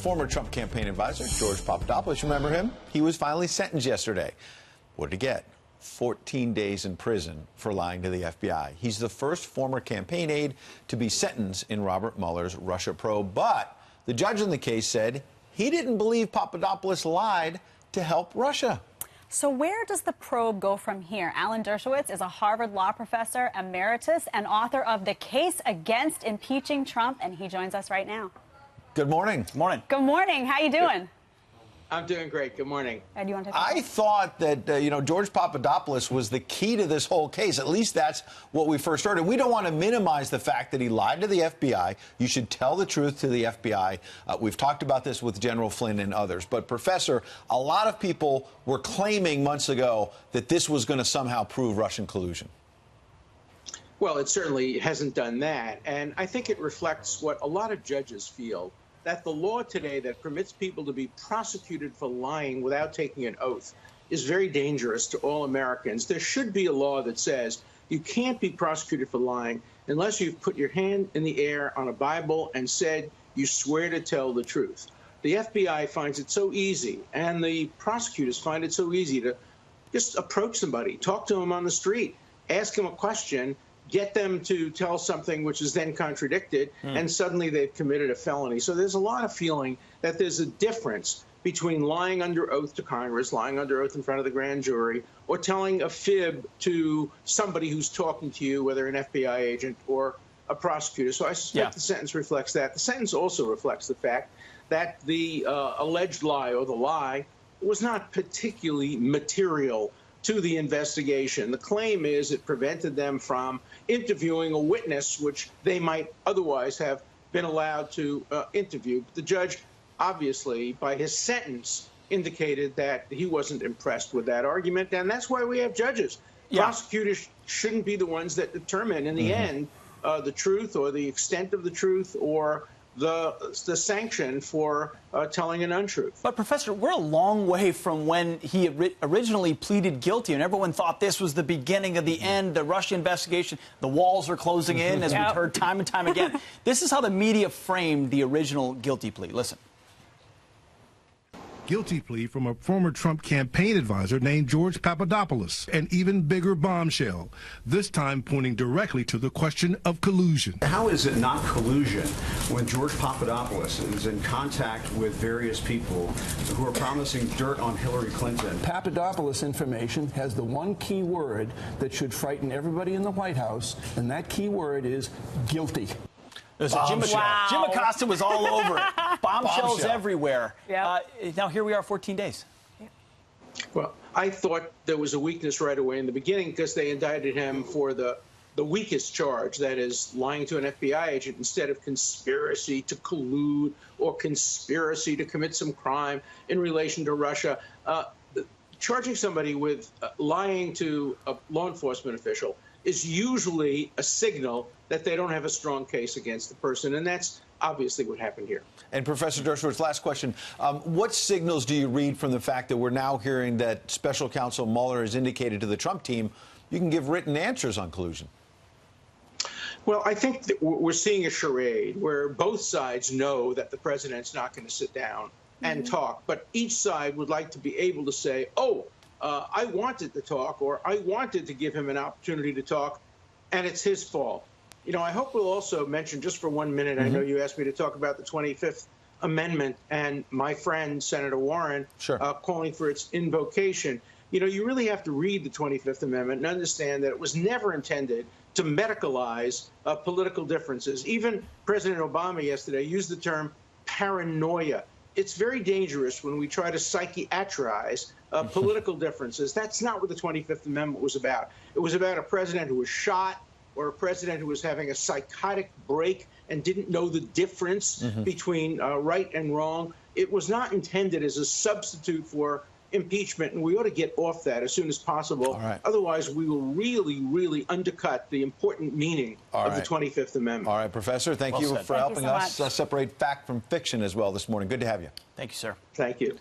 former Trump campaign advisor, George Papadopoulos. Remember him? He was finally sentenced yesterday. What did he get? 14 days in prison for lying to the FBI. He's the first former campaign aide to be sentenced in Robert Mueller's Russia probe. But the judge in the case said he didn't believe Papadopoulos lied to help Russia. So where does the probe go from here? Alan Dershowitz is a Harvard law professor emeritus and author of The Case Against Impeaching Trump, and he joins us right now. Good morning. Good morning. Good morning. How you doing? I'm doing great. Good morning. Ed, you want to I thought that, George Papadopoulos was the key to this whole case. At least that's what we first heard. And we don't want to minimize the fact that he lied to the FBI. You should tell the truth to the FBI. We've talked about this with General Flynn and others. But, Professor, a lot of people were claiming months ago that this was going to somehow prove Russian collusion. Well, it certainly hasn't done that. And I think it reflects what a lot of judges feel, that the law today that permits people to be prosecuted for lying without taking an oath is very dangerous to all Americans. There should be a law that says you can't be prosecuted for lying unless you've put your hand in the air on a Bible and said you swear to tell the truth. The FBI finds it so easy, and the prosecutors find it so easy to just approach somebody, talk to them on the street, ask them a question, get them to tell something which is then contradicted, and suddenly they've committed a felony. So there's a lot of feeling that there's a difference between lying under oath to Congress, lying under oath in front of the grand jury, or telling a fib to somebody who's talking to you, whether an FBI agent or a prosecutor. So I suspect the sentence reflects that. The sentence also reflects the fact that the alleged lie or the lie was not particularly material to the investigation. The claim is it prevented them from interviewing a witness which they might otherwise have been allowed to interview. But the judge, obviously, by his sentence, indicated that he wasn't impressed with that argument, and that's why we have judges. Prosecutors shouldn't be the ones that determine, in the end, the truth or the extent of the truth or the sanction for telling an untruth. But, Professor, we're a long way from when he originally pleaded guilty, and everyone thought this was the beginning of the end, the Russia investigation. The walls are closing in, as we've heard time and time again. This is how the media framed the original guilty plea. Listen. Guilty plea from a former Trump campaign advisor named George Papadopoulos. An even bigger bombshell, this time pointing directly to the question of collusion. How is it not collusion when George Papadopoulos is in contact with various people who are promising dirt on Hillary Clinton? Papadopoulos information has the one key word that should frighten everybody in the White House, and that key word is guilty. Jim Acosta was all over it. Bombshells everywhere. Now here we are 14 days. Well, I thought there was a weakness right away in the beginning because they indicted him for the weakest charge, that is lying to an FBI agent instead of conspiracy to collude or conspiracy to commit some crime in relation to Russia. Charging somebody with lying to a law enforcement official is usually a signal that they don't have a strong case against the person, and that's obviously what happened here. And Professor Dershowitz, last question. What signals do you read from the fact that we're now hearing that Special Counsel Mueller has indicated to the Trump team you can give written answers on collusion? Well, I think that we're seeing a charade where both sides know that the president's not going to sit down and talk, but each side would like to be able to say, I wanted to talk, or I wanted to give him an opportunity to talk, and it's his fault. I hope we'll also mention, just for 1 minute, I know you asked me to talk about the 25th Amendment and my friend, Senator Warren, calling for its invocation. You really have to read the 25th Amendment and understand that it was never intended to medicalize political differences. Even President Obama yesterday used the term paranoia. It's very dangerous when we try to psychiatrize political differences. That's not what the 25th Amendment was about. It was about a president who was shot, or a president who was having a psychotic break and didn't know the difference between right and wrong. It was not intended as a substitute for impeachment, and we ought to get off that as soon as possible. Otherwise, we will really, really undercut the important meaning of the 25th Amendment. All right, Professor, thank you for helping us separate fact from fiction as well this morning. Good to have you. Thank you, sir. Thank you.